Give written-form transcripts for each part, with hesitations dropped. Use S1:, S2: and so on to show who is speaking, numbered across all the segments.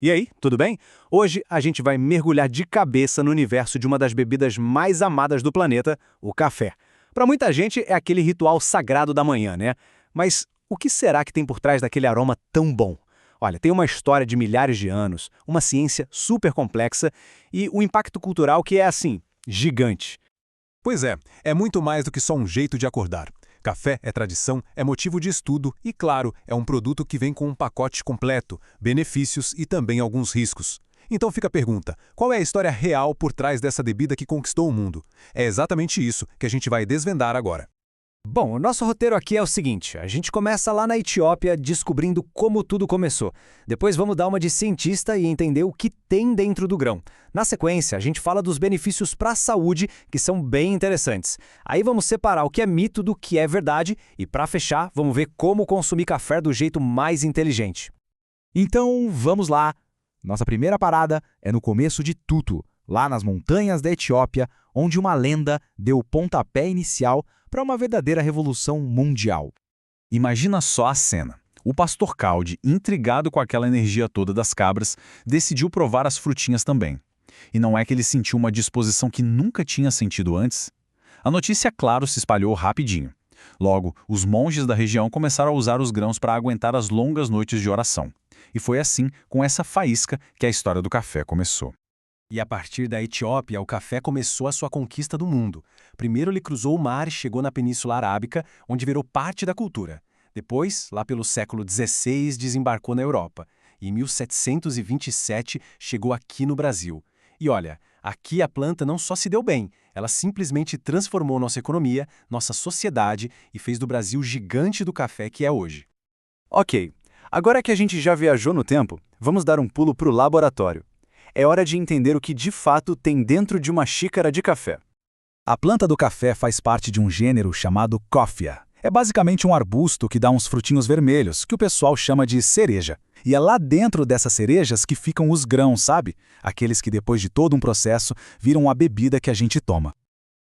S1: E aí, tudo bem? Hoje a gente vai mergulhar de cabeça no universo de uma das bebidas mais amadas do planeta, o café. Para muita gente é aquele ritual sagrado da manhã, né? Mas o que será que tem por trás daquele aroma tão bom? Olha, tem uma história de milhares de anos, uma ciência super complexa e um impacto cultural que é assim, gigante.
S2: Pois é muito mais do que só um jeito de acordar. Café é tradição, é motivo de estudo e, claro, é um produto que vem com um pacote completo, benefícios e também alguns riscos. Então fica a pergunta, qual é a história real por trás dessa bebida que conquistou o mundo? É exatamente isso que a gente vai desvendar agora.
S3: Bom, o nosso roteiro aqui é o seguinte: a gente começa lá na Etiópia descobrindo como tudo começou. Depois vamos dar uma de cientista e entender o que tem dentro do grão. Na sequência, a gente fala dos benefícios para a saúde, que são bem interessantes. Aí vamos separar o que é mito do que é verdade e, para fechar, vamos ver como consumir café do jeito mais inteligente.
S4: Então, vamos lá. Nossa primeira parada é no começo de tudo, lá nas montanhas da Etiópia, onde uma lenda deu o pontapé inicial para uma verdadeira revolução mundial.
S5: Imagina só a cena. O pastor Caldi, intrigado com aquela energia toda das cabras, decidiu provar as frutinhas também. E não é que ele sentiu uma disposição que nunca tinha sentido antes? A notícia, claro, se espalhou rapidinho. Logo, os monges da região começaram a usar os grãos para aguentar as longas noites de oração. E foi assim, com essa faísca, que a história do café começou.
S6: E a partir da Etiópia, o café começou a sua conquista do mundo. Primeiro ele cruzou o mar e chegou na Península Arábica, onde virou parte da cultura. Depois, lá pelo século XVI, desembarcou na Europa. E em 1727 chegou aqui no Brasil. E olha, aqui a planta não só se deu bem, ela simplesmente transformou nossa economia, nossa sociedade e fez do Brasil o gigante do café que é hoje.
S1: Ok, agora que a gente já viajou no tempo, vamos dar um pulo para o laboratório. É hora de entender o que de fato tem dentro de uma xícara de café.
S4: A planta do café faz parte de um gênero chamado Coffea. É basicamente um arbusto que dá uns frutinhos vermelhos, que o pessoal chama de cereja. E é lá dentro dessas cerejas que ficam os grãos, sabe? Aqueles que depois de todo um processo viram a bebida que a gente toma.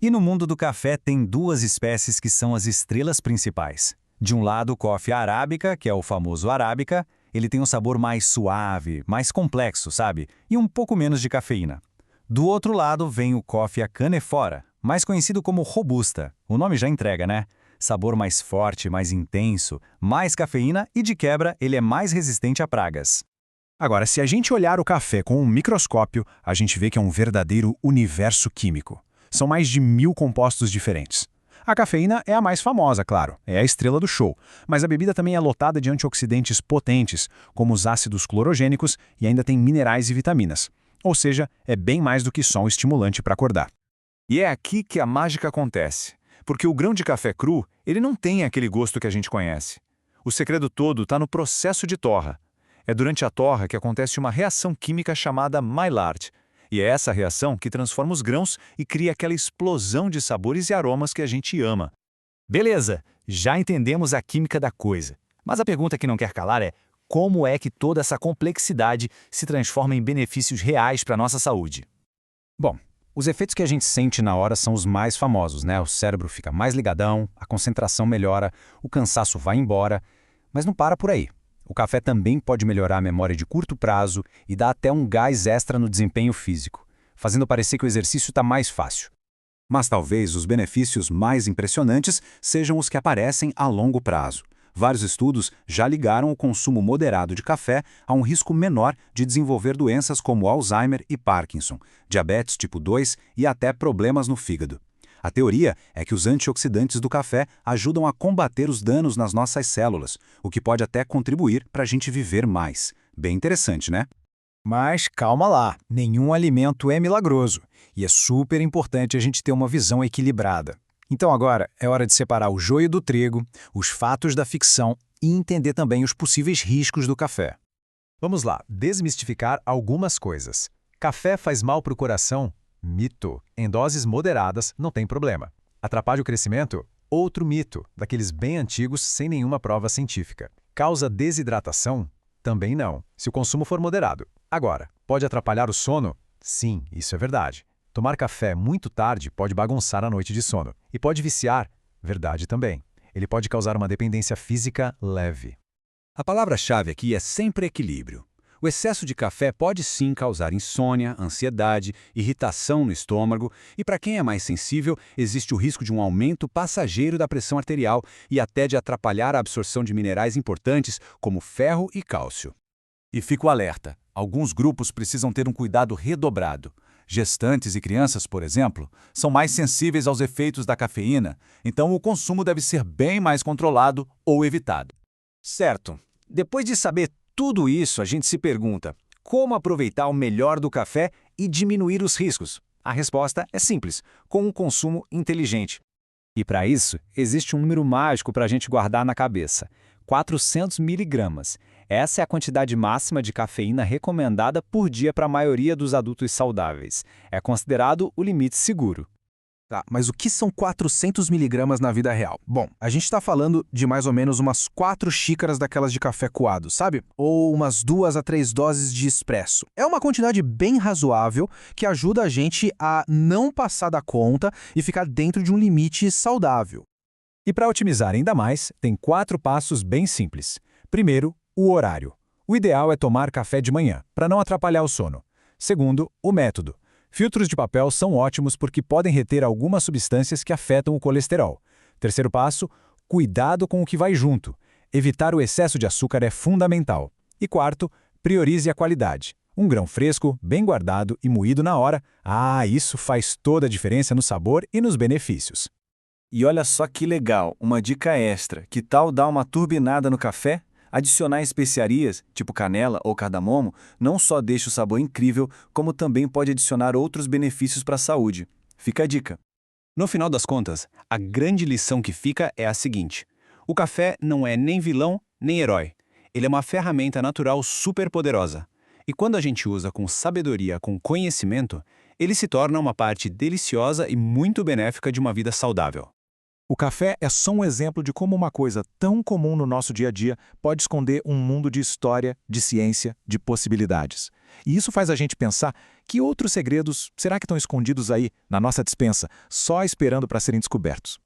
S3: E no mundo do café tem duas espécies que são as estrelas principais. De um lado, o Coffea arábica, que é o famoso arábica. Ele tem um sabor mais suave, mais complexo, sabe? E um pouco menos de cafeína. Do outro lado vem o Coffea canephora, mais conhecido como robusta. O nome já entrega, né? Sabor mais forte, mais intenso, mais cafeína e, de quebra, ele é mais resistente a pragas.
S4: Agora, se a gente olhar o café com um microscópio, a gente vê que é um verdadeiro universo químico. São mais de 1000 compostos diferentes. A cafeína é a mais famosa, claro, é a estrela do show, mas a bebida também é lotada de antioxidantes potentes, como os ácidos clorogênicos, e ainda tem minerais e vitaminas. Ou seja, é bem mais do que só um estimulante para acordar.
S2: E é aqui que a mágica acontece, porque o grão de café cru, ele não tem aquele gosto que a gente conhece. O segredo todo está no processo de torra. É durante a torra que acontece uma reação química chamada Maillard. E é essa reação que transforma os grãos e cria aquela explosão de sabores e aromas que a gente ama.
S3: Beleza, já entendemos a química da coisa. Mas a pergunta que não quer calar é: como é que toda essa complexidade se transforma em benefícios reais para a nossa saúde?
S4: Bom, os efeitos que a gente sente na hora são os mais famosos, né? O cérebro fica mais ligadão, a concentração melhora, o cansaço vai embora. Mas não para por aí. O café também pode melhorar a memória de curto prazo e dar até um gás extra no desempenho físico, fazendo parecer que o exercício está mais fácil.
S7: Mas talvez os benefícios mais impressionantes sejam os que aparecem a longo prazo. Vários estudos já ligaram o consumo moderado de café a um risco menor de desenvolver doenças como Alzheimer e Parkinson, diabetes tipo 2 e até problemas no fígado. A teoria é que os antioxidantes do café ajudam a combater os danos nas nossas células, o que pode até contribuir para a gente viver mais. Bem interessante, né?
S3: Mas calma lá, nenhum alimento é milagroso. E é super importante a gente ter uma visão equilibrada. Então agora é hora de separar o joio do trigo, os fatos da ficção e entender também os possíveis riscos do café.
S2: Vamos lá, desmistificar algumas coisas. Café faz mal para o coração? Mito. Em doses moderadas, não tem problema. Atrapalha o crescimento? Outro mito, daqueles bem antigos sem nenhuma prova científica. Causa desidratação? Também não, se o consumo for moderado. Agora, pode atrapalhar o sono? Sim, isso é verdade. Tomar café muito tarde pode bagunçar a noite de sono. E pode viciar? Verdade também. Ele pode causar uma dependência física leve.
S7: A palavra-chave aqui é sempre equilíbrio. O excesso de café pode sim causar insônia, ansiedade, irritação no estômago e, para quem é mais sensível, existe o risco de um aumento passageiro da pressão arterial e até de atrapalhar a absorção de minerais importantes como ferro e cálcio. E fico alerta, alguns grupos precisam ter um cuidado redobrado. Gestantes e crianças, por exemplo, são mais sensíveis aos efeitos da cafeína, então o consumo deve ser bem mais controlado ou evitado.
S1: Certo. Depois de saber tudo isso, a gente se pergunta: como aproveitar o melhor do café e diminuir os riscos? A resposta é simples: com um consumo inteligente. E para isso, existe um número mágico para a gente guardar na cabeça: 400 miligramas. Essa é a quantidade máxima de cafeína recomendada por dia para a maioria dos adultos saudáveis. É considerado o limite seguro.
S8: Tá, mas o que são 400 miligramas na vida real? Bom, a gente está falando de mais ou menos umas 4 xícaras daquelas de café coado, sabe? Ou umas 2 a 3 doses de expresso. É uma quantidade bem razoável que ajuda a gente a não passar da conta e ficar dentro de um limite saudável.
S2: E para otimizar ainda mais, tem 4 passos bem simples. Primeiro, o horário. O ideal é tomar café de manhã, para não atrapalhar o sono. Segundo, o método. Filtros de papel são ótimos porque podem reter algumas substâncias que afetam o colesterol. Terceiro passo, cuidado com o que vai junto. Evitar o excesso de açúcar é fundamental. E quarto, priorize a qualidade. Um grão fresco, bem guardado e moído na hora. Isso faz toda a diferença no sabor e nos benefícios.
S3: E olha só que legal, uma dica extra. Que tal dar uma turbinada no café? Adicionar especiarias, tipo canela ou cardamomo, não só deixa o sabor incrível, como também pode adicionar outros benefícios para a saúde. Fica a dica.
S1: No final das contas, a grande lição que fica é a seguinte: o café não é nem vilão, nem herói. Ele é uma ferramenta natural super poderosa. E quando a gente usa com sabedoria, com conhecimento, ele se torna uma parte deliciosa e muito benéfica de uma vida saudável.
S4: O café é só um exemplo de como uma coisa tão comum no nosso dia a dia pode esconder um mundo de história, de ciência, de possibilidades. E isso faz a gente pensar que outros segredos será que estão escondidos aí, na nossa despensa, só esperando para serem descobertos?